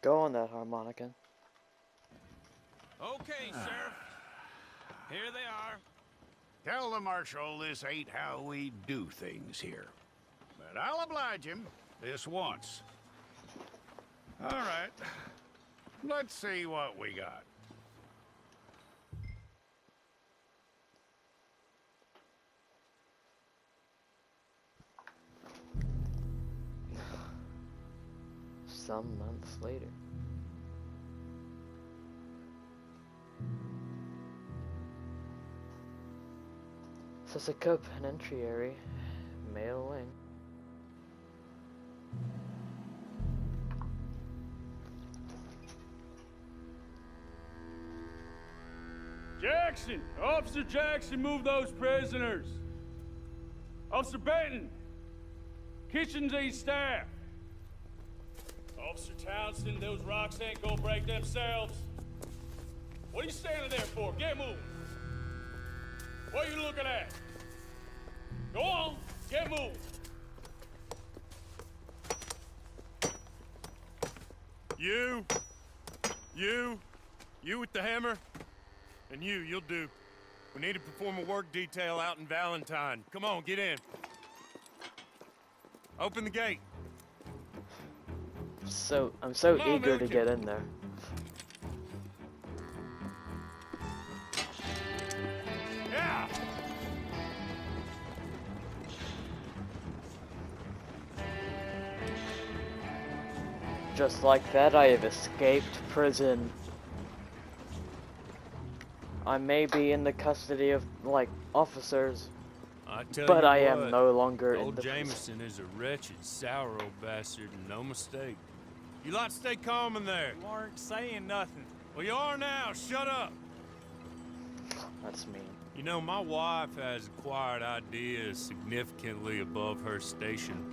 Go on that harmonica. Okay, Sheriff. Here they are. Tell the Marshal this ain't how we do things here. But I'll oblige him this once. All right. Let's see what we got. Some months later. Sisika Penitentiary, male wing. Jackson! Officer Jackson, move those prisoners! Officer Benton! Kitchens these staff! Officer Townsend, those rocks ain't gonna break themselves. What are you standing there for? Get moving! What are you looking at? Go on, get moving! You with the hammer? And you'll do. We need to perform a work detail out in Valentine. Come on, get in. Open the gate. I'm so Come on, eager to Milliken. get in there. Yeah! Just like that, I have escaped prison. I may be in the custody of, like, officers, I tell but you I what, am no longer in old the prison. Jameson is a wretched, sour old bastard, and no mistake. You lot stay calm in there. You aren't saying nothing. Well, you are now. Shut up. That's mean. You know, my wife has acquired ideas significantly above her station.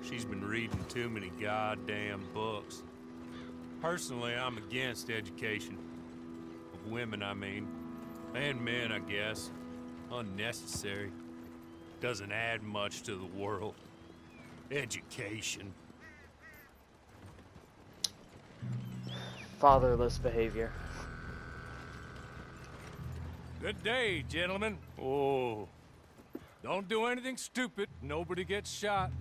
She's been reading too many goddamn books. Personally, I'm against education. Of women, I mean. And men, I guess. Unnecessary. Doesn't add much to the world. Education. Fatherless behavior. Good day, gentlemen. Oh, Don't do anything stupid. Nobody gets shot.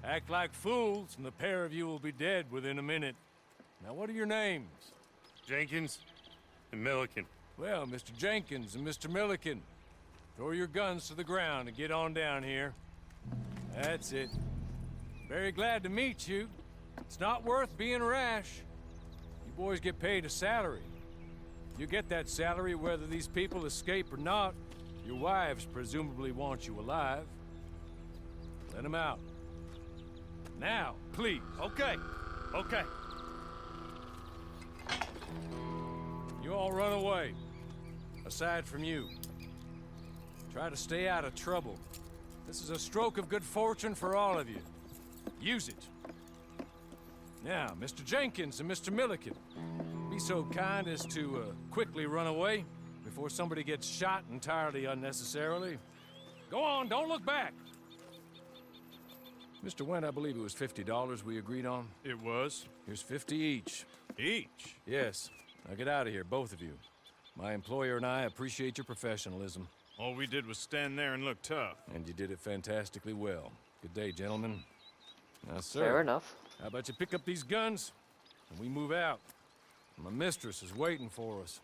Act like fools, and the pair of you will be dead within a minute. Now, what are your names? Jenkins and Milliken. Well, Mr. Jenkins and Mr. Milliken, throw your guns to the ground and get on down here. That's it. Very glad to meet you. It's not worth being rash. You boys get paid a salary. You get that salary whether these people escape or not. Your wives presumably want you alive. Let them out. Now, please. Okay, okay. You all run away. Aside from you. Try to stay out of trouble. This is a stroke of good fortune for all of you. Use it. Now, Mr. Jenkins and Mr. Milliken, be so kind as to quickly run away before somebody gets shot entirely unnecessarily. Go on, don't look back. Mr. Wendt, I believe it was $50 we agreed on. It was. Here's 50 each. Each? Yes. Now get out of here, both of you. My employer and I appreciate your professionalism. All we did was stand there and look tough. And you did it fantastically well. Good day, gentlemen. Now, sir. Fair enough. How about you pick up these guns, and we move out? My mistress is waiting for us.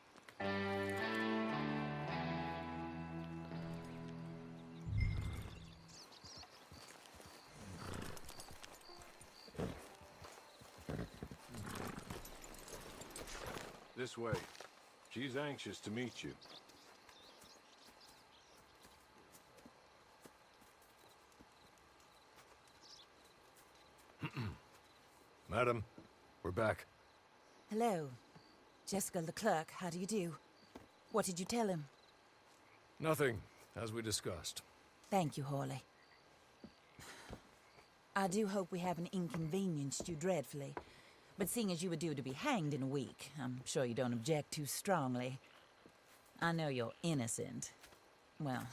This way. She's anxious to meet you. Madam, we're back. Hello. Jessica Leclerc, how do you do? What did you tell him? Nothing, as we discussed. Thank you, Hawley. I do hope we haven't inconvenienced you dreadfully. But seeing as you were due to be hanged in a week, I'm sure you don't object too strongly. I know you're innocent. Well,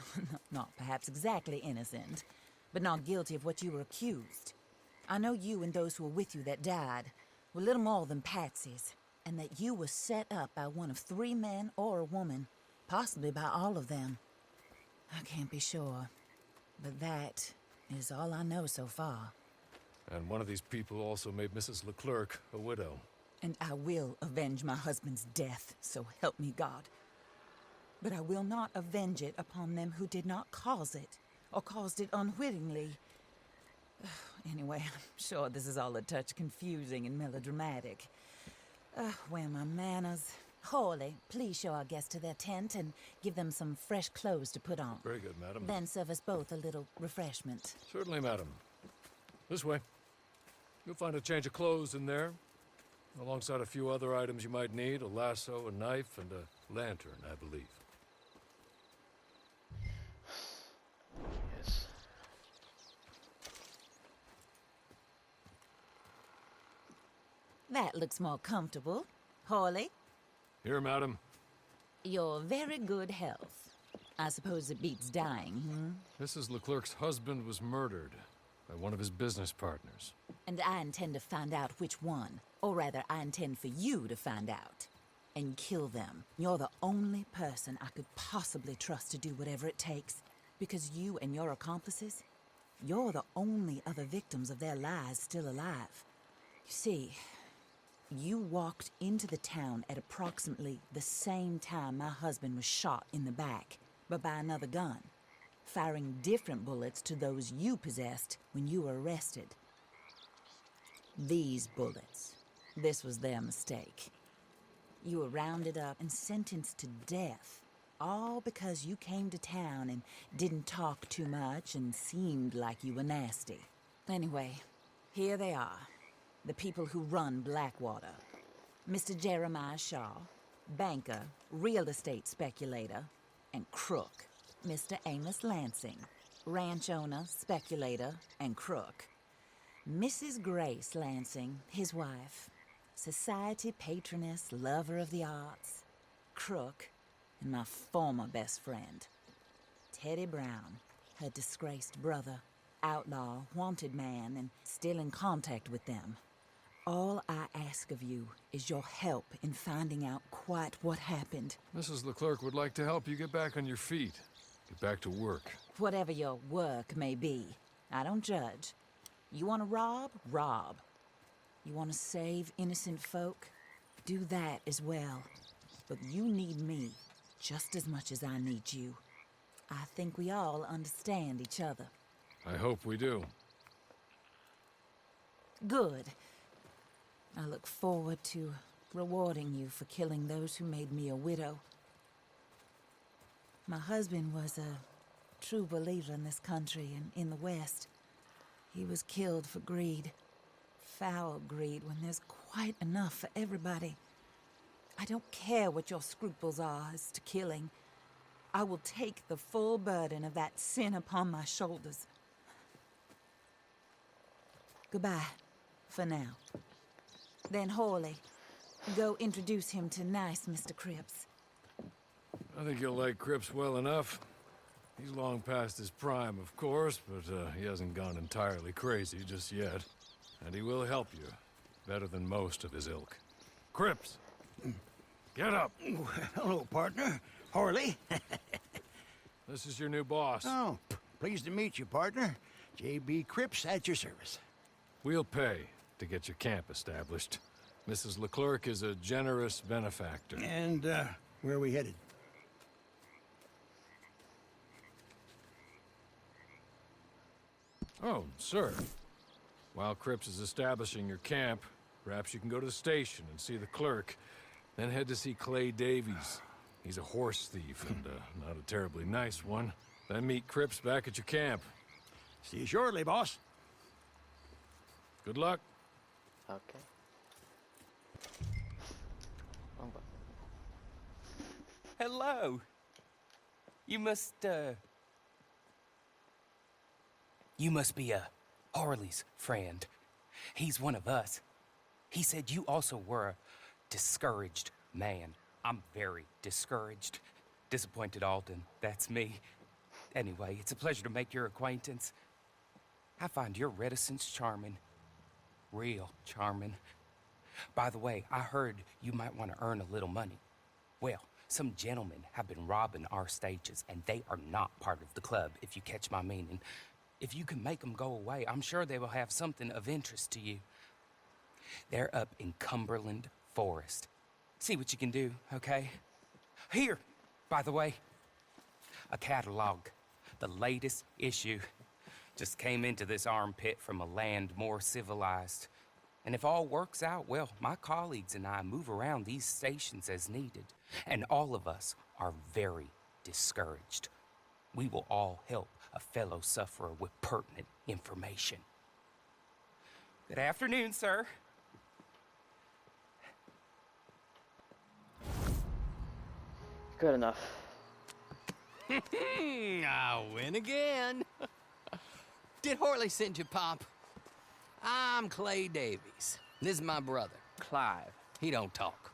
not perhaps exactly innocent, but not guilty of what you were accused. I know you and those who were with you that died were little more than patsies, and that you were set up by one of 3 men or a woman, possibly by all of them. I can't be sure, but that is all I know so far. And one of these people also made Mrs. Leclerc a widow. And I will avenge my husband's death, so help me God. But I will not avenge it upon them who did not cause it, or caused it unwittingly. Anyway, I'm sure this is all a touch confusing and melodramatic. Where are my manners? Hawley, please show our guests to their tent and give them some fresh clothes to put on. Very good, madam. Then serve us both a little refreshment. Certainly, madam. This way. You'll find a change of clothes in there, alongside a few other items you might need, a lasso, a knife, and a lantern, I believe. Yes. That looks more comfortable. Hawley, Here, madam. your very good health. I suppose it beats dying, Mrs. Leclerc's husband was murdered by one of his business partners. And I intend to find out which one. Or rather, I intend for you to find out. And kill them. You're the only person I could possibly trust to do whatever it takes. Because you and your accomplices, you're the only other victims of their lies still alive. You see, you walked into the town at approximately the same time my husband was shot in the back, but by another gun, firing different bullets to those you possessed when you were arrested. These bullets, this was their mistake. You were rounded up and sentenced to death, all because you came to town and didn't talk too much and seemed like you were nasty. Anyway, here they are. The people who run Blackwater. Mr. Jeremiah Shaw, banker, real estate speculator, and crook. Mr. Amos Lansing, ranch owner, speculator, and crook. Mrs. Grace Lansing, his wife, society patroness, lover of the arts, crook, and my former best friend. Teddy Brown, her disgraced brother, outlaw, wanted man, and still in contact with them. All I ask of you is your help in finding out quite what happened. Mrs. Leclerc would like to help you get back on your feet. Get back to work. Whatever your work may be, I don't judge. You want to rob? Rob. You want to save innocent folk? Do that as well. But you need me just as much as I need you. I think we all understand each other. I hope we do. Good. I look forward to rewarding you for killing those who made me a widow. My husband was a true believer in this country and in the West. He was killed for greed. Foul greed when there's quite enough for everybody. I don't care what your scruples are as to killing. I will take the full burden of that sin upon my shoulders. Goodbye, for now. Then Hawley, go introduce him to nice Mr. Cripps. I think you'll like Cripps well enough. He's long past his prime, of course, but he hasn't gone entirely crazy just yet. And he will help you, better than most of his ilk. Cripps! Get up! Hello, partner. Hawley. This is your new boss. Oh, pleased to meet you, partner. J.B. Cripps at your service. We'll pay to get your camp established. Mrs. Leclerc is a generous benefactor. And, where are we headed? Oh, sir. While Cripps is establishing your camp, perhaps you can go to the station and see the clerk, then head to see Clay Davies. He's a horse thief, and not a terribly nice one. Then meet Cripps back at your camp. See you shortly, boss. Good luck. Okay. Oh, but Hello. You must be Harley's friend. He's one of us. He said you also were a discouraged man. I'm very discouraged. Disappointed Alden, that's me. Anyway, it's a pleasure to make your acquaintance. I find your reticence charming. Real charming. By the way, I heard you might want to earn a little money. Well, some gentlemen have been robbing our stages, and they are not part of the club, if you catch my meaning. If you can make them go away, I'm sure they will have something of interest to you. They're up in Cumberland Forest. See what you can do, okay? Here, by the way, a catalog. The latest issue. Just came into this armpit from a land more civilized. And if all works out, well, my colleagues and I move around these stations as needed. And all of us are very discouraged. We will all help a fellow sufferer with pertinent information. Good afternoon, sir. Good enough. I win again. Did Horley send you, Pop? I'm Clay Davies. This is my brother, Clive. He don't talk.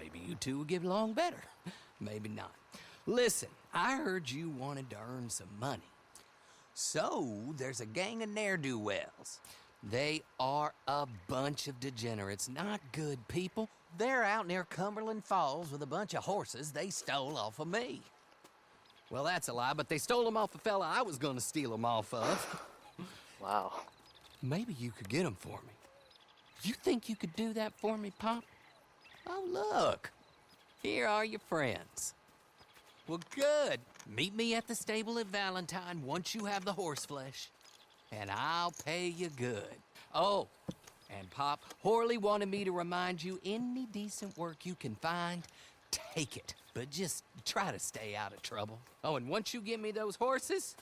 Maybe you two will get along better. Maybe not. Listen, I heard you wanted to earn some money. So, there's a gang of ne'er-do-wells. They are a bunch of degenerates, not good people. They're out near Cumberland Falls with a bunch of horses they stole off of me. Well, that's a lie, but they stole them off a fella I was gonna steal them off of. Wow. Maybe you could get them for me. You think you could do that for me, Pop? Oh, look. Here are your friends. Well, good. Meet me at the stable at Valentine once you have the horse flesh, and I'll pay you good. Oh, and Pop, Horley wanted me to remind you, any decent work you can find, take it. But just try to stay out of trouble. Oh, and once you give me those horses,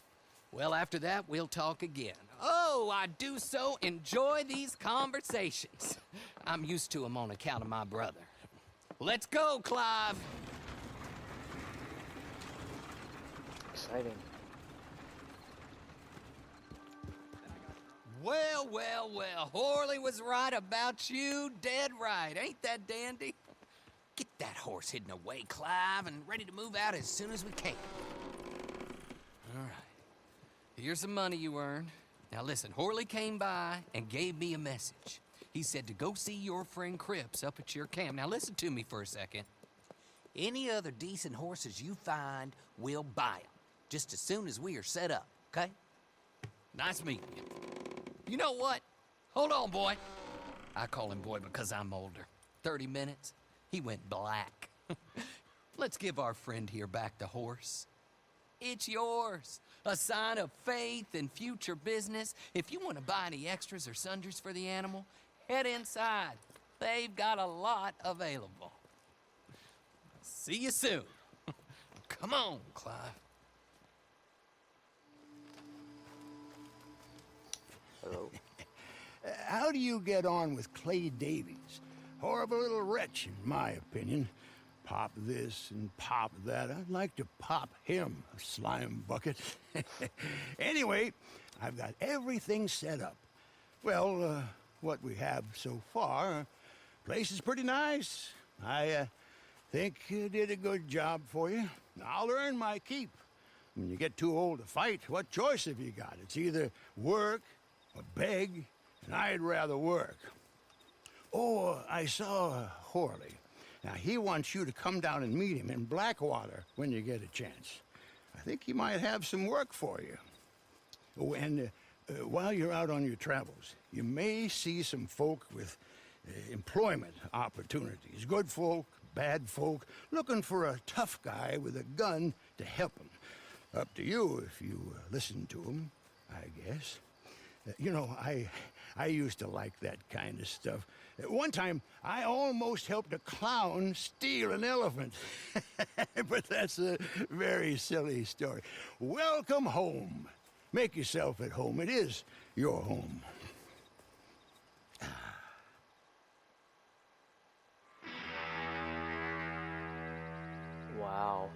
well, after that, we'll talk again. Oh, I do so enjoy these conversations. I'm used to them on account of my brother. Let's go, Clive. Exciting. Well, well, well. Horley was right about you. Dead right. Ain't that dandy? Get that horse hidden away, Clive, and ready to move out as soon as we can. All right. Here's some money you earned. Now listen, Horley came by and gave me a message. He said to go see your friend Cripps up at your camp. Now listen to me for a second. Any other decent horses you find, we'll buy them. Just as soon as we are set up, okay? Nice meeting you. You know what? Hold on, boy. I call him boy because I'm older. 30 minutes, he went black. Let's give our friend here back the horse. It's yours. A sign of faith and future business. If you want to buy any extras or sundries for the animal, head inside. They've got a lot available. See you soon. Come on, Clive. Hello. How do you get on with Clay Davies? Horrible little wretch, in my opinion. Pop this and pop that. I'd like to pop him, a slime bucket. Anyway, I've got everything set up. Well, what we have so far, place is pretty nice. I think you did a good job for you. I'll earn my keep. When you get too old to fight, what choice have you got? It's either work or beg, and I'd rather work. Oh, I saw Horley. Now, he wants you to come down and meet him in Blackwater when you get a chance. I think he might have some work for you. Oh, and while you're out on your travels, you may see some folk with employment opportunities. Good folk, bad folk, looking for a tough guy with a gun to help them. Up to you if you listen to him, I guess. You know, I used to like that kind of stuff. One time, I almost helped a clown steal an elephant. But that's a very silly story. Welcome home. Make yourself at home. It is your home. Wow.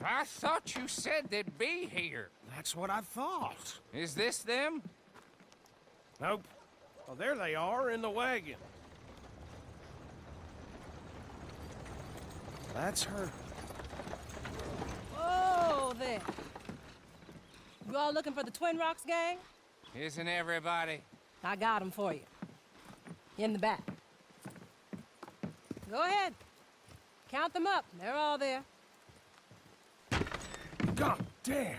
I thought you said they'd be here. That's what I thought. Is this them? Nope. Well, there they are in the wagon. That's her. Oh, there. You all looking for the Twin Rocks gang? Isn't everybody? I got them for you. In the back. Go ahead. Count them up. They're all there. God damn.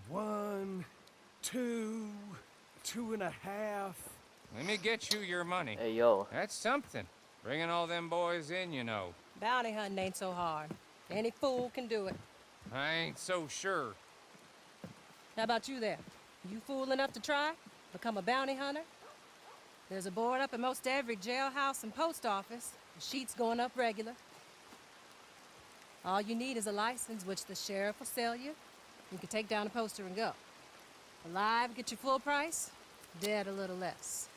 1, 2, 2.5. Let me get you your money. Hey, yo. That's something. Bringing all them boys in, you know. Bounty hunting ain't so hard. Any fool can do it. I ain't so sure. How about you there? You fool enough to try? Become a bounty hunter? There's a board up at most every jailhouse and post office. The sheet's going up regular. All you need is a license, which the sheriff will sell you. You can take down a poster and go. Alive, get your full price. Dead, a little less.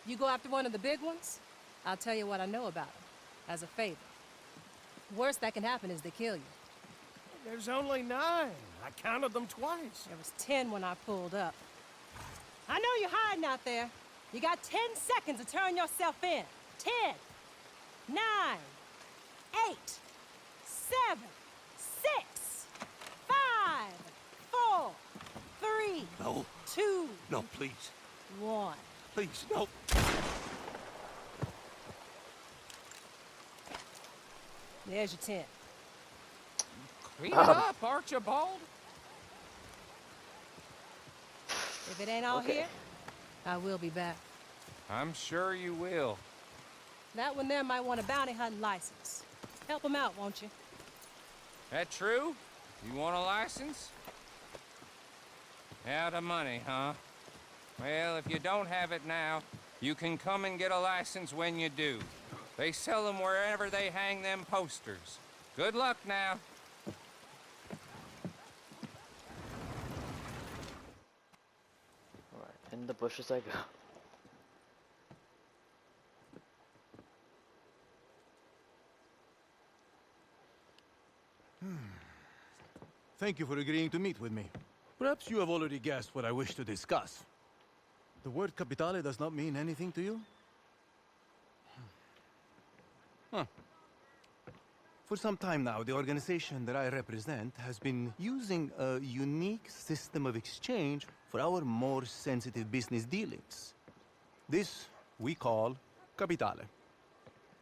You go after one of the big ones, I'll tell you what I know about them, as a favor. Worst that can happen is they kill you. There's only 9. I counted them twice. There was 10 when I pulled up. I know you're hiding out there. You got 10 seconds to turn yourself in. 10, 9, 8, 7, 6, 5, 4, 3, No. 2, No, please. 1. Please, no. There's your 10. Clean it up, Archibald. If it ain't all Okay. here, I will be back. I'm sure you will. That one there might want a bounty hunting license. Help him out, won't you? That true? You want a license? Out of money, huh? Well, if you don't have it now, you can come and get a license when you do. They sell them wherever they hang them posters. Good luck now. Alright, in the bushes I go. Thank you for agreeing to meet with me. Perhaps you have already guessed what I wish to discuss. The word Capitale does not mean anything to you? Huh. For some time now, the organization that I represent has been using a unique system of exchange for our more sensitive business dealings. This we call Capitale.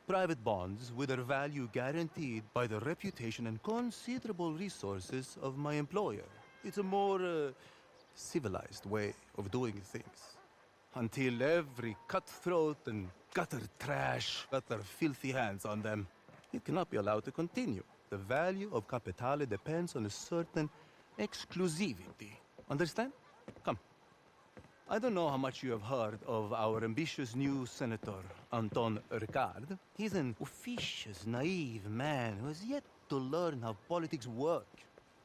Private bonds with their value guaranteed by the reputation and considerable resources of my employer. It's a more civilized way of doing things. Until every cutthroat and gutter trash got their filthy hands on them, it cannot be allowed to continue. The value of Capitale depends on a certain exclusivity. Understand? Come. I don't know how much you have heard of our ambitious new senator, Anton Ricard. He's an officious, naive man who has yet to learn how politics work.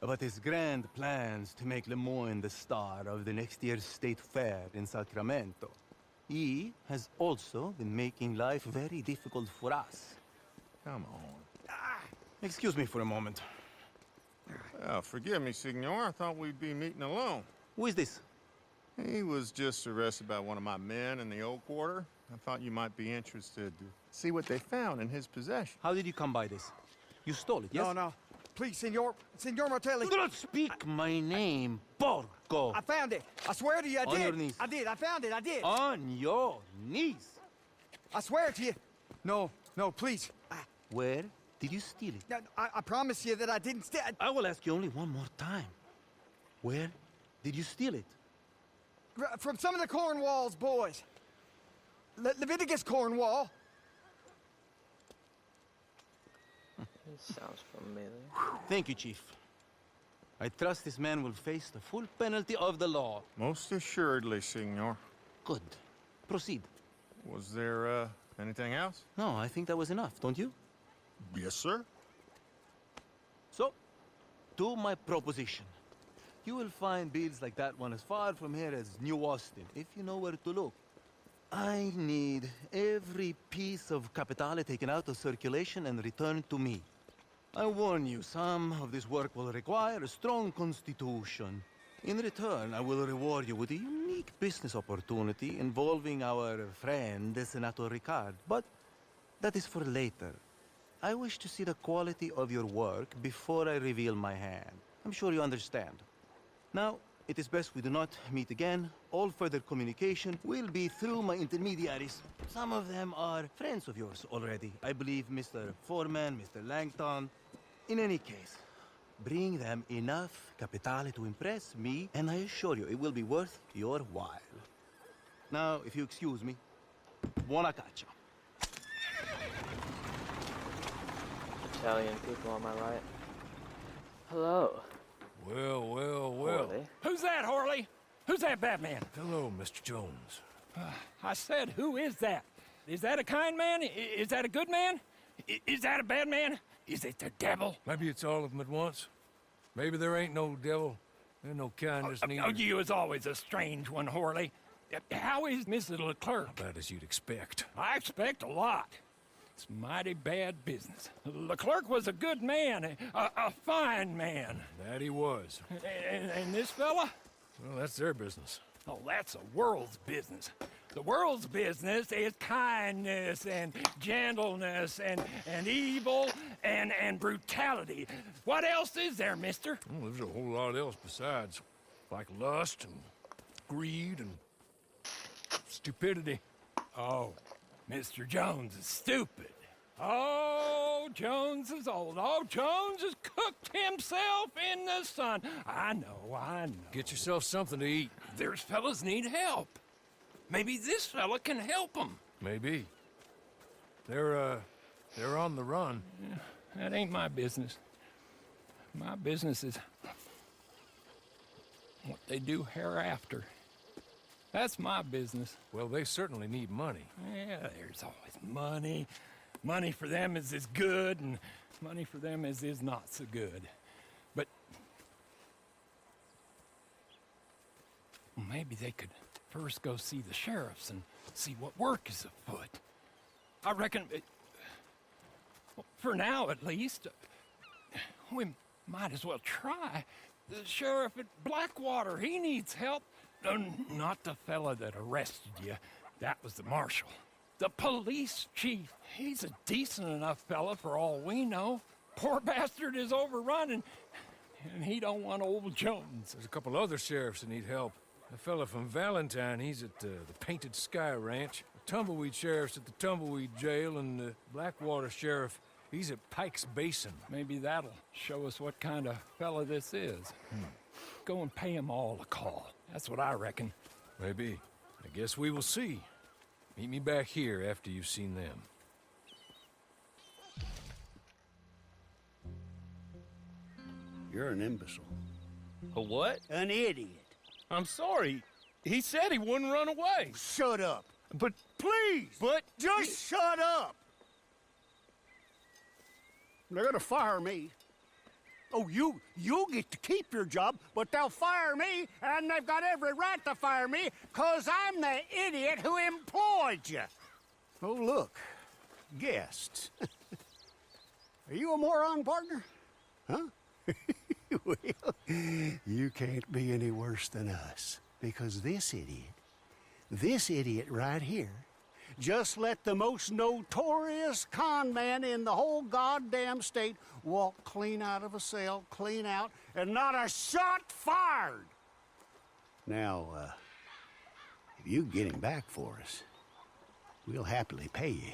About his grand plans to make Lemoyne the star of the next year's state fair in Sacramento. He has also been making life very difficult for us. Come on. Excuse me for a moment. Forgive me, Signor. I thought we'd be meeting alone. Who is this? He was just arrested by one of my men in the old quarter. I thought you might be interested to see what they found in his possession. How did you come by this? You stole it, yes? No. Please, Senor Martelli. Do not speak my name, porco! I found it. I swear to you, I did. On your knees. I did. I found it. I did. On your knees! I swear to you. No, please. Where did you steal it? I promise you that I didn't steal. I will ask you only one more time. Where did you steal it? From some of the Cornwall's boys. Leviticus Cornwall. This sounds familiar. Thank you, Chief. I trust this man will face the full penalty of the law. Most assuredly, Signor. Good. Proceed. Was there, anything else? No, I think that was enough, don't you? Yes, sir. So, to my proposition. You will find bills like that one as far from here as New Austin, if you know where to look. I need every piece of Capitale taken out of circulation and returned to me. I warn you, some of this work will require a strong constitution. In return, I will reward you with a unique business opportunity involving our friend, Senator Ricard. But that is for later. I wish to see the quality of your work before I reveal my hand. I'm sure you understand. Now, it is best we do not meet again. All further communication will be through my intermediaries. Some of them are friends of yours already. I believe Mr. Foreman, Mr. Langton. In any case, bring them enough capitale to impress me, and I assure you it will be worth your while. Now, if you excuse me, buona caccia. Italian people on my right. Hello. Well, well, well. Horley. Who's that, Horley? Who's that Batman? Hello, Mr. Jones. I said, who is that? Is that a kind man? Is that a good man? Is that a bad man? Is it the devil? Maybe it's all of them at once. Maybe there ain't no devil. There's no kindness neither. You was always a strange one, Horley. How is Mrs. Leclerc? About as you'd expect. I expect a lot. It's mighty bad business. Leclerc was a good man, a fine man. That he was. And this fella? Well, that's their business. Oh, that's the world's business. The world's business is kindness and gentleness and evil and brutality. What else is there, mister? Well, there's a whole lot else besides. Like lust and greed and stupidity. Oh, Mr. Jones is stupid. Oh, Jones is old. Oh, Jones has cooked himself in the sun. I know. Get yourself something to eat. There's fellas need help. Maybe this fella can help them. Maybe. They're on the run. Yeah, that ain't my business. My business is what they do hereafter. That's my business. Well, they certainly need money. Yeah, there's always money. Money for them is good, and money for them is not so good. But maybe they could first go see the sheriffs and see what work is afoot. I reckon, for now at least, we might as well try. The sheriff at Blackwater, he needs help. Not the fella that arrested you. That was the marshal. The police chief. He's a decent enough fella for all we know. Poor bastard is overrun, and he don't want old Jones. There's a couple other sheriffs that need help. A fella from Valentine, he's at the Painted Sky Ranch. The Tumbleweed sheriff's at the Tumbleweed Jail, and the Blackwater sheriff, he's at Pike's Basin. Maybe that'll show us what kind of fella this is. Go and pay them all a call. That's what I reckon. Maybe. I guess we will see. Meet me back here after you've seen them. You're an imbecile. A what? An idiot. I'm sorry. He said he wouldn't run away. Shut up. But Please! But just shut up! They're gonna fire me. Oh, you get to keep your job, but they'll fire me, and they've got every right to fire me, 'cause I'm the idiot who employed you. Oh, look. Guests. Are you a moron, partner? Huh? Well, you can't be any worse than us, because this idiot right here, just let the most notorious con man in the whole goddamn state walk clean out of a cell, clean out, and not a shot fired. Now, if you get him back for us, we'll happily pay you.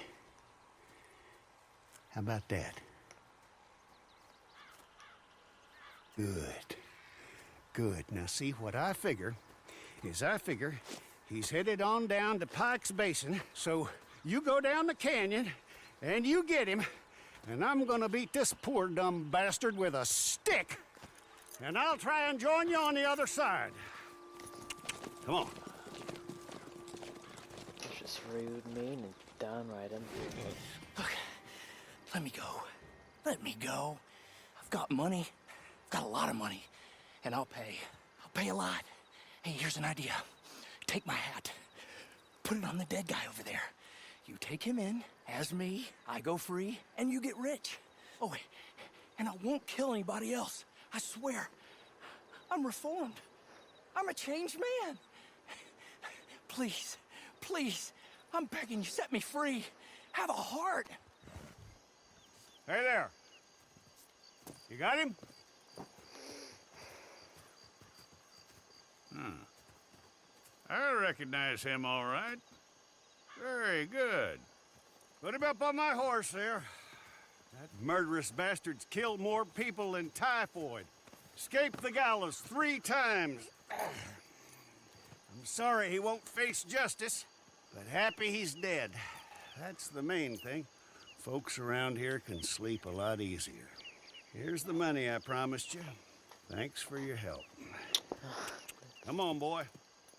How about that? Good. Good. Now, see, what I figure is he's headed on down to Pike's Basin, so you go down the canyon and you get him, and I'm gonna beat this poor dumb bastard with a stick, and I'll try and join you on the other side. Come on. It's just rude, mean, and downright unfair. Look, let me go. Let me go. I've got money. I've got a lot of money. And I'll pay. I'll pay a lot. Hey, here's an idea. Take my hat. Put it on the dead guy over there. You take him in, as me, I go free, and you get rich. Oh, and I won't kill anybody else. I swear. I'm reformed. I'm a changed man. Please, please, I'm begging you, set me free. Have a heart. Hey there. You got him? I recognize him all right. Very good. Put him up on my horse there. That murderous bastard's killed more people than typhoid. Escaped the gallows 3 times. I'm sorry he won't face justice, but happy he's dead. That's the main thing. Folks around here can sleep a lot easier. Here's the money I promised you. Thanks for your help. Come on, boy.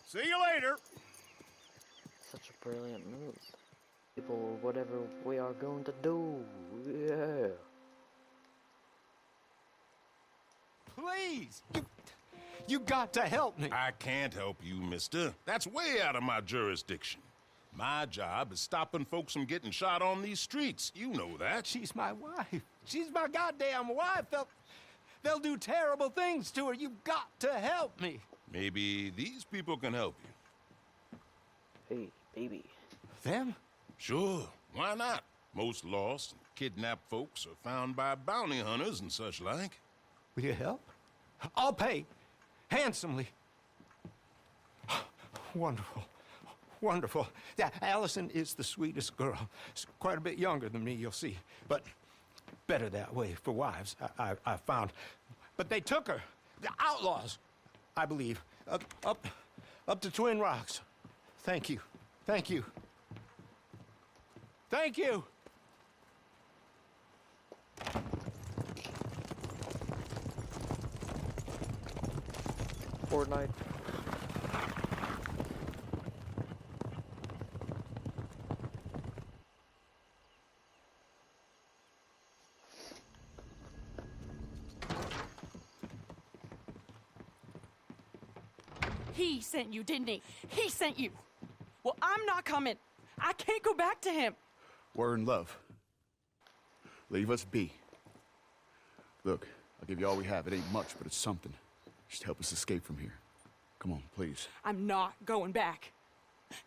See you later. Such a brilliant move. People, whatever we are going to do. Yeah. Please, you got to help me. I can't help you, mister. That's way out of my jurisdiction. My job is stopping folks from getting shot on these streets. You know that. She's my wife. She's my goddamn wife. They'll do terrible things to her. You've got to help me. Maybe these people can help you. Hey, baby. Them? Sure, why not? Most lost and kidnapped folks are found by bounty hunters and such like. Will you help? I'll pay. Handsomely. Wonderful. Wonderful. Yeah, Allison is the sweetest girl. She's quite a bit younger than me, you'll see. But better that way for wives, I found. But they took her. The outlaws, I believe. Up to Twin Rocks. Thank you. Thank you. Thank you. Fortnite. He sent you, didn't he? He sent you. Well, I'm not coming. I can't go back to him. We're in love. Leave us be. Look, I'll give you all we have. It ain't much, but it's something. Just help us escape from here. Come on, please. I'm not going back.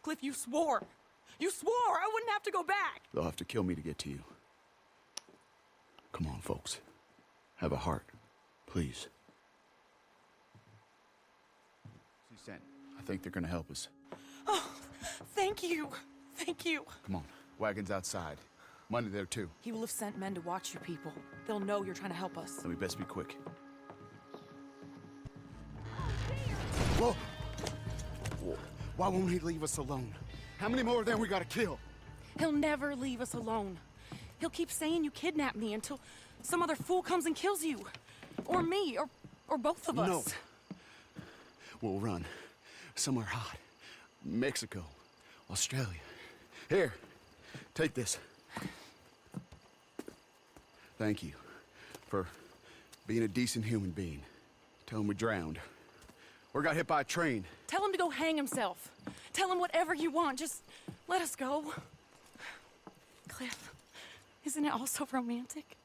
Cliff, you swore. You swore I wouldn't have to go back. They'll have to kill me to get to you. Come on, folks. Have a heart. Please. I think they're gonna help us. Oh, thank you. Thank you. Come on. Wagon's outside. Money there, too. He will have sent men to watch you people. They'll know you're trying to help us. Then we best be quick. Whoa! Why won't he leave us alone? How many more of them we gotta kill? He'll never leave us alone. He'll keep saying you kidnapped me until some other fool comes and kills you. Or me, or both of us. No. We'll run. Somewhere hot. Mexico. Australia. Here. Take this. Thank you for being a decent human being. Tell him we drowned. Or got hit by a train. Tell him to go hang himself. Tell him whatever you want. Just let us go. Cliff, isn't it all so romantic?